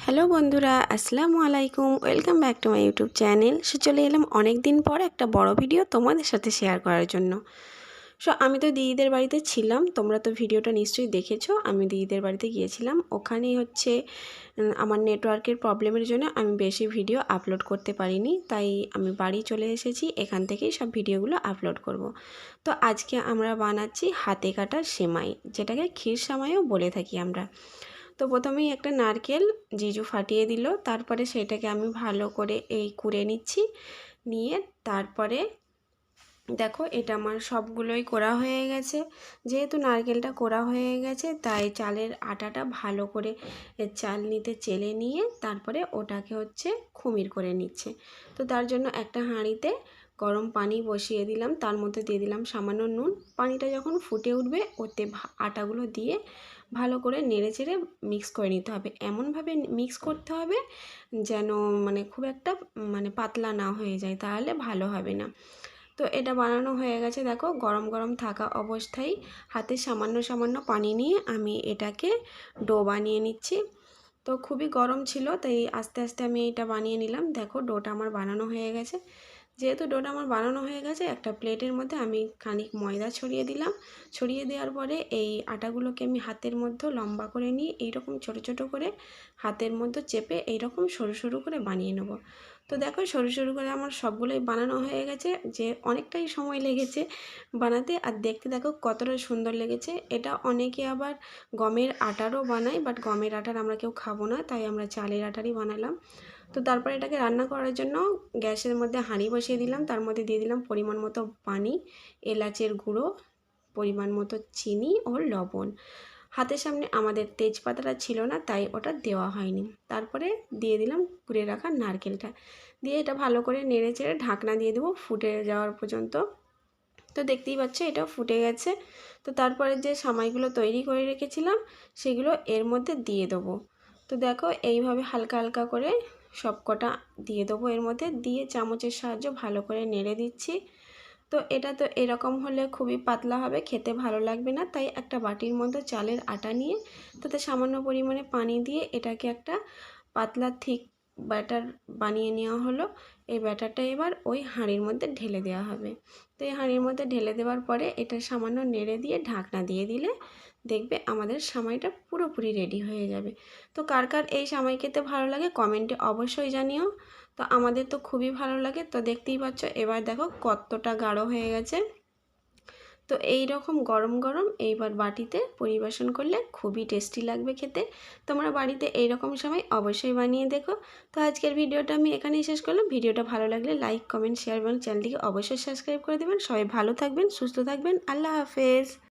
Hello বন্ধুরা, আসসালামু আলাইকুম। Welcome back to my YouTube channel. চলে এলাম অনেক দিন পর একটা বড় ভিডিও তোমাদের সাথে শেয়ার করার জন্য। আমি তো দিদিদের বাড়িতে ছিলাম, তোমরা তো ভিডিওটা নিশ্চয়ই দেখেছো। আমি দিদিদের বাড়িতে গিয়েছিলাম, ওখানেই আমার নেটওয়ার্কের প্রবলেমের জন্য আমি বেশি ভিডিও আপলোড করতে পারিনি, তাই আমি বাড়ি চলে এসেছি। এখান থেকেই সব ভিডিওগুলো আপলোড করব। তো আজকে আমরা বানাচ্ছি হাতে কাটা সেমাই, যেটাকে ক্ষীর সেমাইও বলে থাকি আমরা। তো প্রথমেই একটা নারকেল জিজু ফাটিয়ে দিল, তারপরে সেটাকে আমি ভালো করে কুড়ে নিচ্ছি। নিয়ে তারপরে দেখো, এটা আমার সবগুলোই করা হয়ে গেছে। যেহেতু নারকেলটা করা হয়ে গেছে, তাই চালের আটাটা ভালো করে চালনিতে চেলে নিয়ে তারপরে ওটাকে খুমির করে নিচ্ছে। তো তার জন্য একটা হাঁড়িতে গরম পানি বসিয়ে দিলাম, তার মধ্যে দিয়ে দিলাম সামান্য নুন। পানিটা যখন ফুটে উঠবে, ওতে আটাগুলো দিয়ে ভালো করে নেড়ে চেড়ে মিক্স করে নিতে হবে। এমনভাবে মিক্স করতে হবে যেন খুব একটা পাতলা না হয়ে যায়, তাহলে ভালো হবে না। তো এটা বানানো হয়ে গেছে। দেখো, গরম গরম থাকা অবস্থায় হাতে সামান্য সামান্য পানি নিয়ে আমি এটাকে ডো বানিয়ে নিচ্ছি। তো খুবই গরম ছিল, তাই আস্তে আস্তে আমি এটা বানিয়ে নিলাম। দেখো, ডোটা আমার বানানো হয়ে গেছে। যেহেতু ডোটা আমার বানানো হয়ে গেছে, একটা প্লেটের মধ্যে আমি খানিক ময়দা ছড়িয়ে দিলাম। ছড়িয়ে দেওয়ার পরে এই আটাগুলোকে আমি হাতের মধ্যে লম্বা করে নিয়ে এইরকম ছোট ছোট করে হাতের মধ্যে চেপে এইরকম সরু সরু করে বানিয়ে নেব। তো দেখো, সরু সরু করে আমার সবগুলোই বানানো হয়ে গেছে। যে অনেকটাই সময় লেগেছে বানাতে, আর দেখতে দেখো কতটা সুন্দর লেগেছে। এটা অনেকে আবার গমের আটারও বানায়, বাট গমের আটার আমরা কেউ খাবো না, তাই আমরা চালের আটারই বানালাম। তো তারপরে এটাকে রান্না করার জন্য গ্যাসের মধ্যে হাঁড়ি বসিয়ে দিলাম, তার মধ্যে দিয়ে দিলাম পরিমাণ মতো পানি, এলাচের গুঁড়ো, পরিমাণ মতো চিনি ও লবণ। হাতের সামনে আমাদের তেজপাতাটা ছিল না, তাই ওটা দেওয়া হয়নি। তারপরে দিয়ে দিলাম কুড়ে রাখা নারকেলটা, দিয়ে এটা ভালো করে নেড়ে চেড়ে ঢাকনা দিয়ে দেবো ফুটে যাওয়ার পর্যন্ত। তো দেখতেই পাচ্ছ, এটা ফুটে গেছে। তো তারপরে যে সেমাইগুলো তৈরি করে রেখেছিলাম, সেগুলো এর মধ্যে দিয়ে দেবো। তো দেখো, এইভাবে হালকা হালকা করে সব কটা দিয়ে দেবো এর মধ্যে, দিয়ে চামচের সাহায্যে ভালো করে নেড়ে দিচ্ছি। তো এটা তো এরকম হলে খুবই পাতলা হবে, খেতে ভালো লাগবে না, তাই একটা বাটির মধ্যে চালের আটা নিয়ে তাতে সামান্য পরিমাণে পানি দিয়ে এটাকে একটা পাতলা থিক ব্যাটার বানিয়ে নেওয়া হলো। এই ব্যাটারটা এবার ওই হাঁড়ির মধ্যে ঢেলে দেওয়া হবে। তো এই হাঁড়ির মধ্যে ঢেলে দেওয়ার পরে এটা সামান্য নেড়ে দিয়ে ঢাকনা দিয়ে দিলে দেখবে আমাদের সেমাইটা পুরোপুরি রেডি হয়ে যাবে। তো কার কার এই সেমাই খেতে ভালো লাগে কমেন্টে অবশ্যই জানিও। তো আমাদের তো খুবই ভালো লাগে। তো দেখতেই পাচ্ছ, এবার দেখো কতটা গাঢ় হয়ে গেছে। তো এই রকম গরম গরম এইবার বাটিতে পরিবেশন করলে খুবই টেস্টি লাগবে খেতে। তোমরা বাড়িতে এই রকম সময় অবশ্যই বানিয়ে দেখো। তো আজকের ভিডিওটা আমি এখানেই শেষ করলাম। ভিডিওটা ভালো লাগলে লাইক, কমেন্ট, শেয়ার এবং চ্যানেলটিকে অবশ্যই সাবস্ক্রাইব করে দেবেন। সবাই ভালো থাকবেন, সুস্থ থাকবেন। আল্লাহ হাফেজ।